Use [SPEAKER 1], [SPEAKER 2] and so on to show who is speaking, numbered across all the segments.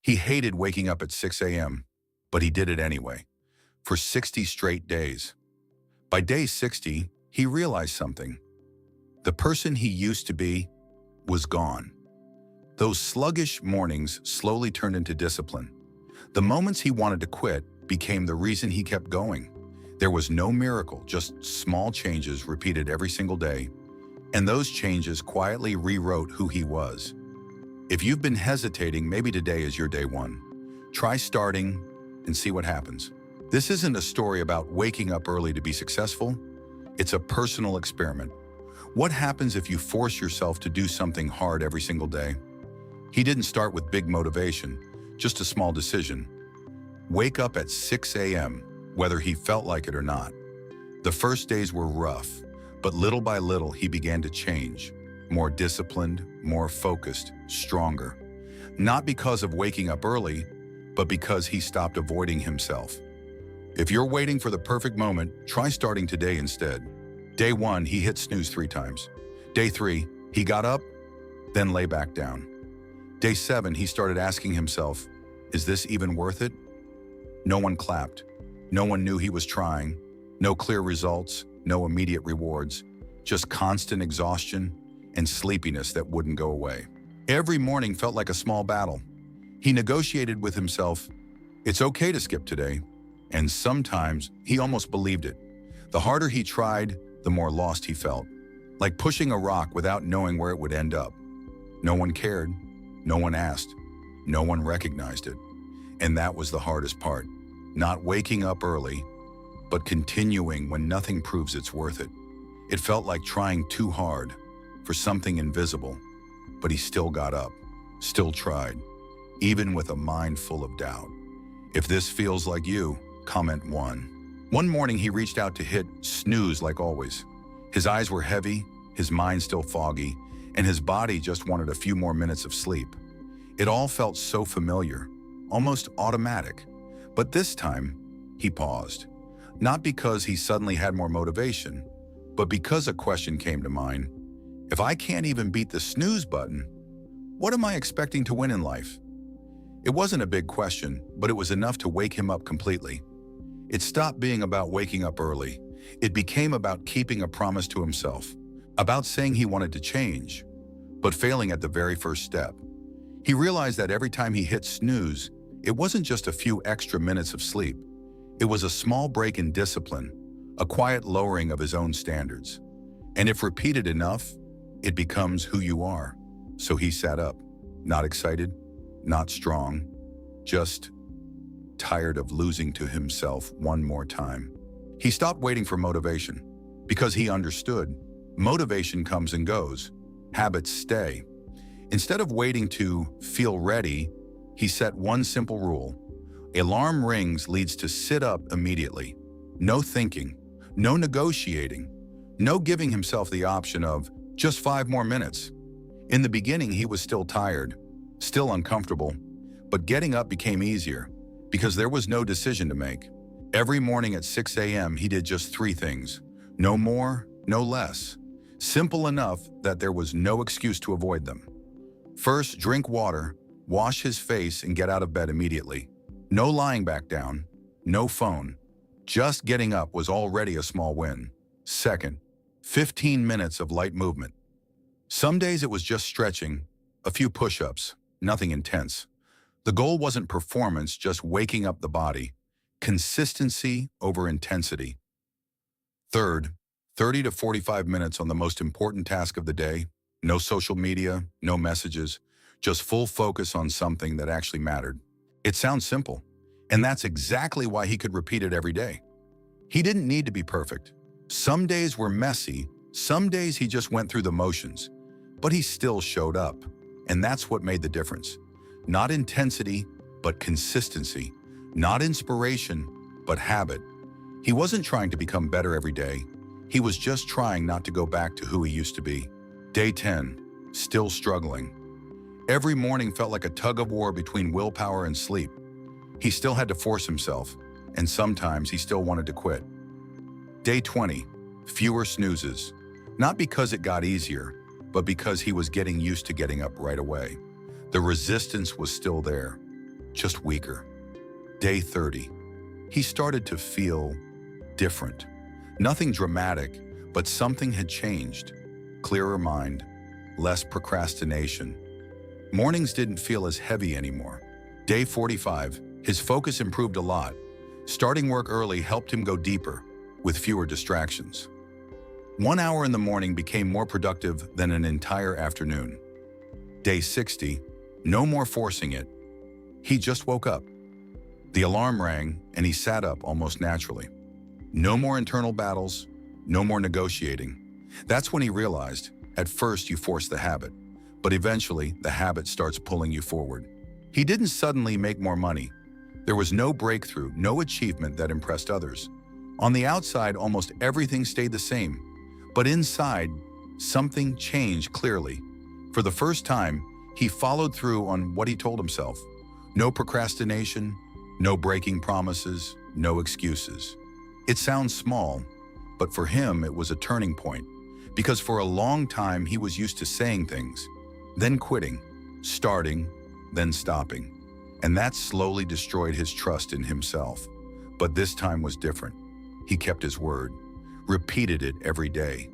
[SPEAKER 1] He hated waking up at 6 a.m., but he did it anyway, for 60 straight days. By day 60, he realized something. The person he used to be was gone. Those sluggish mornings slowly turned into discipline. The moments he wanted to quit became the reason he kept going. There was no miracle, just small changes repeated every single day, and those changes quietly rewrote who he was. If you've been hesitating, maybe today is your day one. Try starting and see what happens. This isn't a story about waking up early to be successful. It's a personal experiment. What happens if you force yourself to do something hard every single day? He didn't start with big motivation, just a small decision. Wake up at 6 a.m., whether he felt like it or not. The first days were rough, but little by little he began to change. More disciplined, more focused, stronger. Not because of waking up early, but because he stopped avoiding himself. If you're waiting for the perfect moment, try starting today instead. Day 1, he hit snooze 3 times. Day 3, he got up, then lay back down. Day 7, he started asking himself, is this even worth it? No one clapped. No one knew he was trying. No clear results, no immediate rewards, just constant exhaustion and sleepiness that wouldn't go away. Every morning felt like a small battle. He negotiated with himself, it's okay to skip today, and sometimes he almost believed it. The harder he tried, the more lost he felt, like pushing a rock without knowing where it would end up. No one cared, no one asked, no one recognized it. And that was the hardest part, not waking up early, but continuing when nothing proves it's worth it. It felt like trying too hard for something invisible, but he still got up, still tried, even with a mind full of doubt. If this feels like you, comment 1. One morning he reached out to hit snooze like always. His eyes were heavy, his mind still foggy, and his body just wanted a few more minutes of sleep. It all felt so familiar, almost automatic. But this time, he paused. Not because he suddenly had more motivation, but because a question came to mind. If I can't even beat the snooze button, what am I expecting to win in life? It wasn't a big question, but it was enough to wake him up completely. It stopped being about waking up early. It became about keeping a promise to himself, about saying he wanted to change, but failing at the very first step. He realized that every time he hit snooze, it wasn't just a few extra minutes of sleep. It was a small break in discipline, a quiet lowering of his own standards. And if repeated enough, it becomes who you are. So he sat up, not excited, not strong, just tired of losing to himself one more time. He stopped waiting for motivation because he understood motivation comes and goes, habits stay. Instead of waiting to feel ready, he set one simple rule. Alarm rings leads to sit up immediately. No thinking, no negotiating, no giving himself the option of just 5 more minutes. In the beginning, he was still tired, still uncomfortable, but getting up became easier because there was no decision to make. Every morning at 6 a.m., he did just 3 things. No more, no less. Simple enough that there was no excuse to avoid them. First, drink water, wash his face, and get out of bed immediately. No lying back down, no phone. Just getting up was already a small win. Second, 15 minutes of light movement. Some days it was just stretching, a few push-ups, nothing intense. The goal wasn't performance, just waking up the body. Consistency over intensity. Third, 30 to 45 minutes on the most important task of the day. No social media, no messages, just full focus on something that actually mattered. It sounds simple, and that's exactly why he could repeat it every day. He didn't need to be perfect. Some days were messy, some days he just went through the motions, but he still showed up, and that's what made the difference. Not intensity, but consistency. Not inspiration, but habit. He wasn't trying to become better every day. He was just trying not to go back to who he used to be. Day 10, still struggling. Every morning felt like a tug-of-war between willpower and sleep. He still had to force himself, and sometimes he still wanted to quit. Day 20, fewer snoozes. Not because it got easier, but because he was getting used to getting up right away. The resistance was still there. just weaker. Day 30. He started to feel different. Nothing dramatic, but something had changed. Clearer mind, less procrastination. Mornings didn't feel as heavy anymore. Day 45, his focus improved a lot. Starting work early helped him go deeper, with fewer distractions. 1 hour in the morning became more productive than an entire afternoon. Day 60, no more forcing it. He just woke up. The alarm rang, and he sat up almost naturally. No more internal battles, no more negotiating. That's when he realized, at first you force the habit, but eventually the habit starts pulling you forward. He didn't suddenly make more money. There was no breakthrough, no achievement that impressed others. On the outside, almost everything stayed the same, but inside, something changed clearly. For the first time, he followed through on what he told himself. No procrastination, no breaking promises, no excuses. It sounds small, but for him it was a turning point, because for a long time he was used to saying things, then quitting, starting, then stopping. And that slowly destroyed his trust in himself. But this time was different. He kept his word, repeated it every day.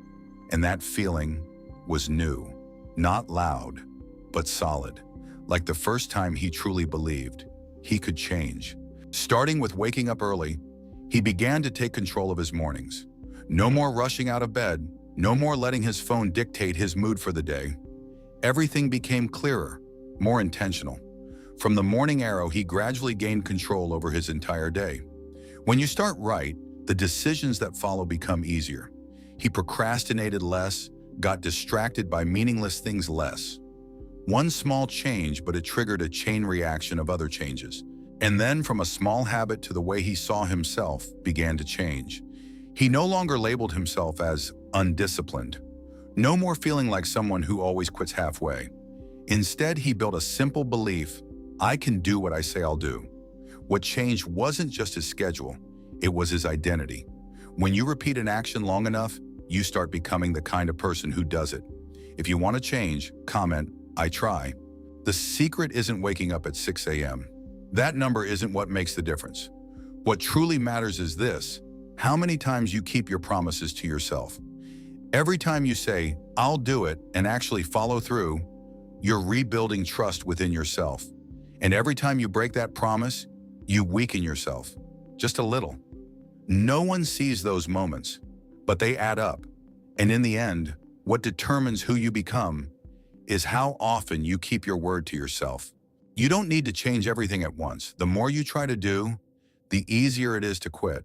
[SPEAKER 1] And that feeling was new, not loud, but solid. Like the first time he truly believed he could change. Starting with waking up early, he began to take control of his mornings. No more rushing out of bed, no more letting his phone dictate his mood for the day. Everything became clearer, more intentional. From the morning arrow, he gradually gained control over his entire day. When you start right, the decisions that follow become easier. He procrastinated less, got distracted by meaningless things less. One small change, but it triggered a chain reaction of other changes. And then from a small habit to the way he saw himself began to change. He no longer labeled himself as undisciplined. No more feeling like someone who always quits halfway. Instead, he built a simple belief: I can do what I say I'll do. What changed wasn't just his schedule, it was his identity. When you repeat an action long enough, you start becoming the kind of person who does it. If you want to change, comment, I try. The secret isn't waking up at 6 a.m. That number isn't what makes the difference. What truly matters is this: how many times you keep your promises to yourself. Every time you say, I'll do it, and actually follow through, you're rebuilding trust within yourself. And every time you break that promise, you weaken yourself, just a little. No one sees those moments, but they add up. And in the end, what determines who you become is how often you keep your word to yourself. You don't need to change everything at once. The more you try to do, the easier it is to quit.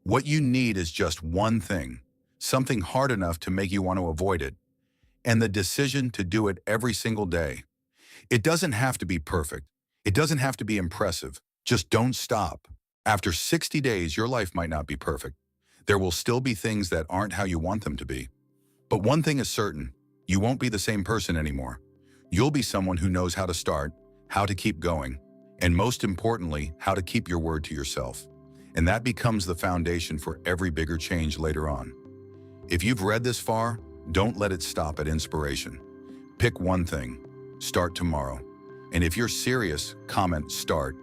[SPEAKER 1] What you need is just one thing, something hard enough to make you want to avoid it, and the decision to do it every single day. It doesn't have to be perfect. It doesn't have to be impressive. Just don't stop. After 60 days, your life might not be perfect. There will still be things that aren't how you want them to be. But one thing is certain, you won't be the same person anymore. You'll be someone who knows how to start, how to keep going, and most importantly, how to keep your word to yourself. And that becomes the foundation for every bigger change later on. If you've read this far, don't let it stop at inspiration. Pick one thing. Start tomorrow. And if you're serious, comment start